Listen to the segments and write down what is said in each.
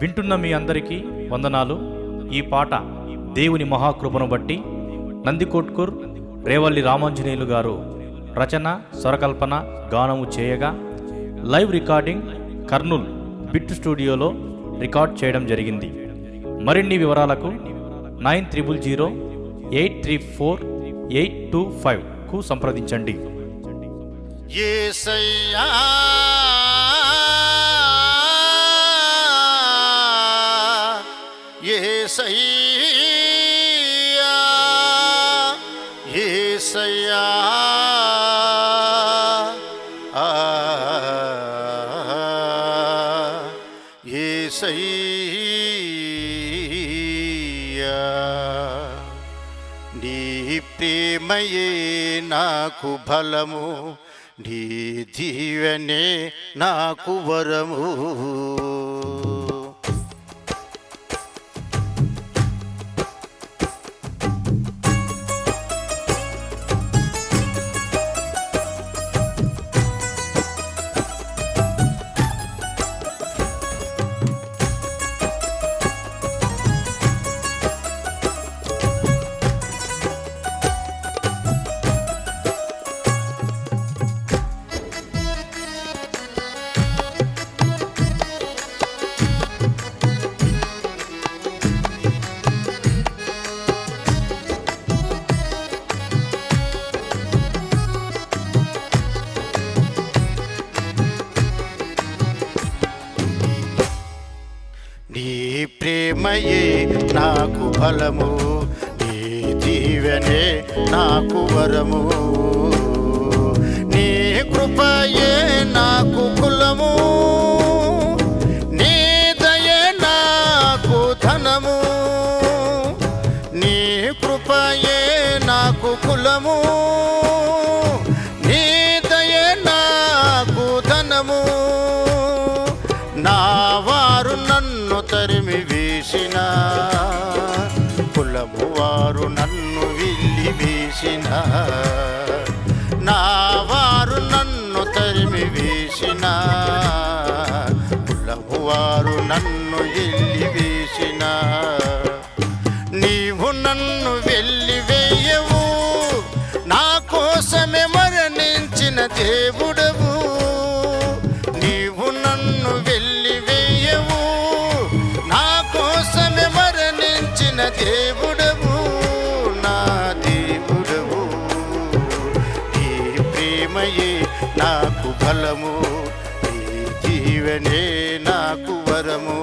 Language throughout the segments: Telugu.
వింటున్న మీ అందరికీ వందనాలు. ఈ పాట దేవుని మహాకృపను బట్టి నందికొట్కూర్ రేవల్లి రామాంజనేయులు గారు రచన, స్వరకల్పన, గానము చేయగా లైవ్ రికార్డింగ్ కర్నూల్ బిట్ స్టూడియోలో రికార్డ్ చేయడం జరిగింది. మరిన్ని వివరాలకు 9008348255కు సంప్రదించండి. యేసయ్యా యేసయ్యా యేసయ్యా యేసయ్యా నీ ప్రేమయే నాకు బలము, నీ దీవెనే నాకు వరము. నీ ప్రేమయే నాకు బలము, నీ దీవెనే నాకు వరము. నీ కృపయే నాకు కులము, నీ దయే నాకు ధనము. నీ కృపయే నాకు కులము, నీ దయే నాకు ధనము. నా వారు నన్ను తరిమి వేసిన, కులము వారు నన్ను విల్లి వేసిన. నా వారు నన్ను తరిమి వేసిన, కులము వారు నన్ను ఎల్లి వేసిన. నీవు నన్ను వెళ్ళి వేయవు, నా కోసమే మరణించిన దేవుడవు. నీవు నన్ను వెళ్ళి వేయవు, నా కోసమే మరణించిన దేవుడవు, నా దేవుడవు. నీ ప్రేమయే నాకు బలము, నీ జీవనే నాకు వరము.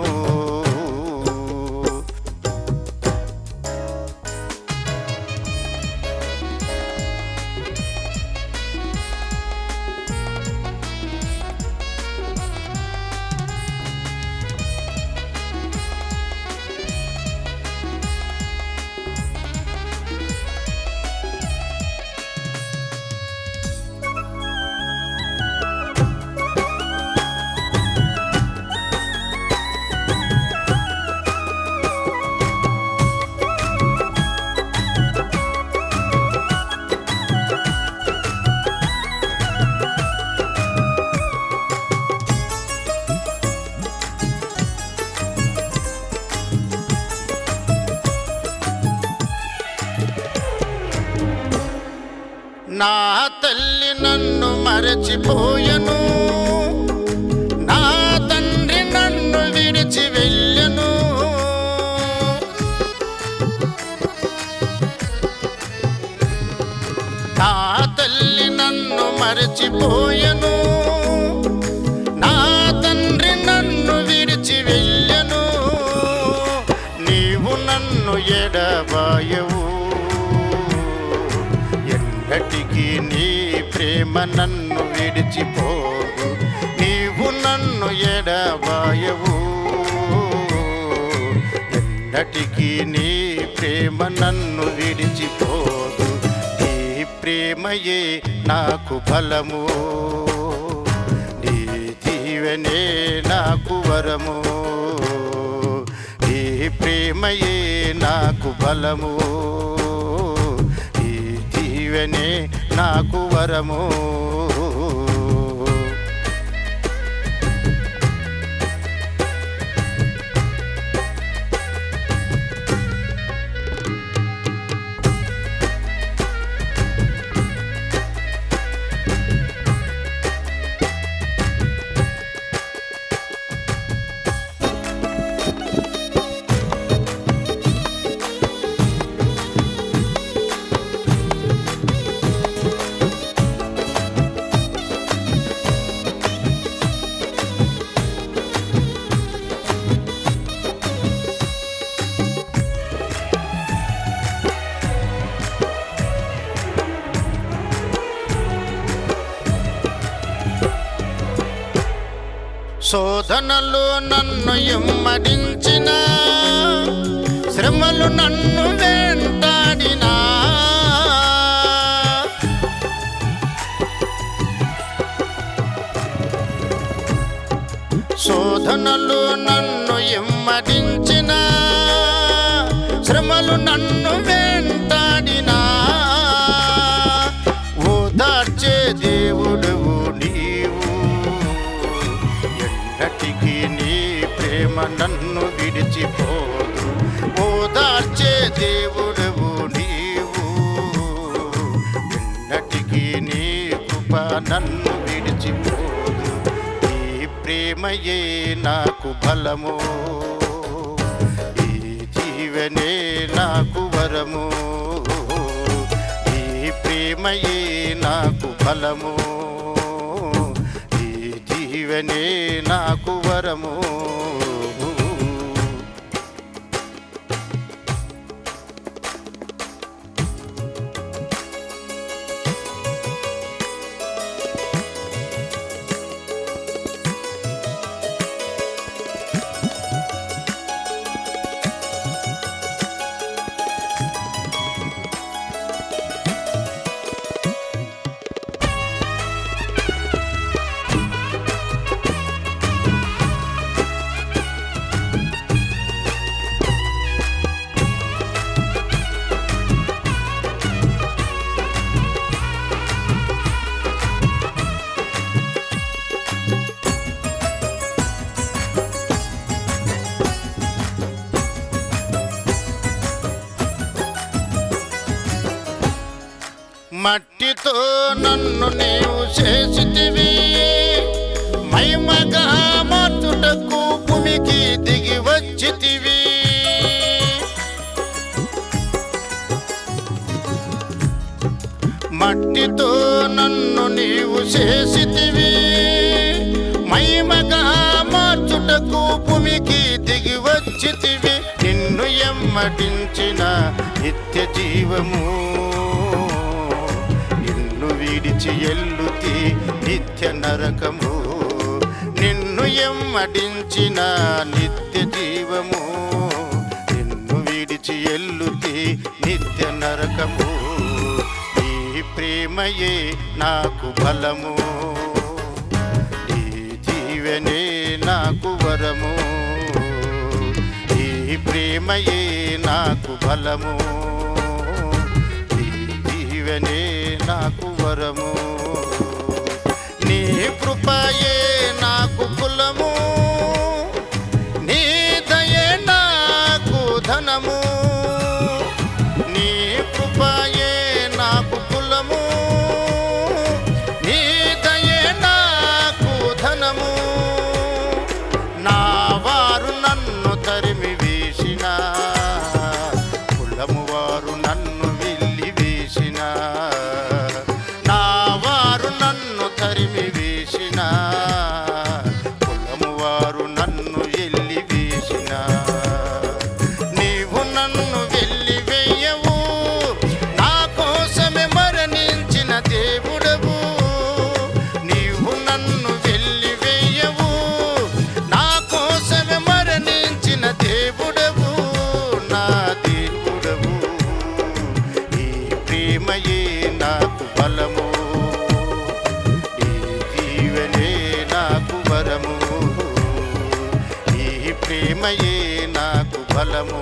నా తల్లి నన్ను మరచిపోయెను, నా తండ్రి నన్ను విడిచి వెళ్ళెను. నా తల్లి నన్ను మరచిపోయెను, నా తండ్రి నన్ను విడిచి వెళ్ళెను. నీవు నన్ను ఎడబాయవు, ఎన్నటికీ నీ ప్రేమ నన్ను విడిచిపోదు. నీవు నన్ను ఎడబాయవు, ఎన్నటికీ నీ ప్రేమ నన్ను విడిచిపోదు. నీ ప్రేమయే నాకు బలము, నీ దీవెనే నాకు వరము. నీ ప్రేమయే నాకు బలము, దీవెనే నాకు వరము. శోధనలు నన్ను ఎమ్మడించిన, శ్రమలు నన్ను వెంటాడినా, శోధనలు నన్ను ఎమ్మడించిన, శ్రమలు నన్ను వెంటాడినా, ఓదార్చే దేవుడవు నీవు, ఎన్నటికీ నీ ప్రేమ నన్ను విడిచిపోదు. ఓదార్చే దేవుడవు నీవు, ఎన్నటికీ నీ కృప నన్ను విడిచిపోదు. ఈ ప్రేమయే నాకు బలము, ఈ జీవనే నాకు వరము. ఈ ప్రేమయే నాకు బలము, ఈ జీవనే నాకు వరము. మట్టితో నన్ను నీవు చేసితివి, మహిమగా మార్చుటకు భూమికి దిగి వచ్చితివి. మట్టితో నన్ను నీవు చేసితివి, మహిమగా మార్చుటకు భూమికి దిగి వచ్చితివి. నిన్ను ఎమ్మటించిన నిత్య జీవము, విడిచి ఎల్లుతి నిత్య నరకము. నిన్ను ఎమ్మడించిన నిత్య జీవము, నిన్ను విడిచి ఎల్లుతి నిత్య నరకము. ఈ ప్రేమయే నాకు బలము, ఈ జీవనే నాకు వరము. ఈ ప్రేమయే నాకు బలము, జీవనే నాకు వరము. నీ కృపయే నాకు కులము, నీ దయే నాకు ధనము. నీ కృపయే నాకు కులము, నీ దయే నాకు ధనము. నా వారు నన్ను తరిమి వేసిన, కులము వారు నన్ను కులము వారు నన్ను ఎల్లి వేసిన. నీవు నన్ను వెళ్ళి వేయవు, నా కోసమే మరణించిన దేవుడవు. నీవు నన్ను వెళ్ళి వేయవు, నా కోసమే మరణించిన దేవుడవు, నా దేవుడవు. ఈ ప్రేమయే నాకు బలము, ప్రేమయే నాకు బలము.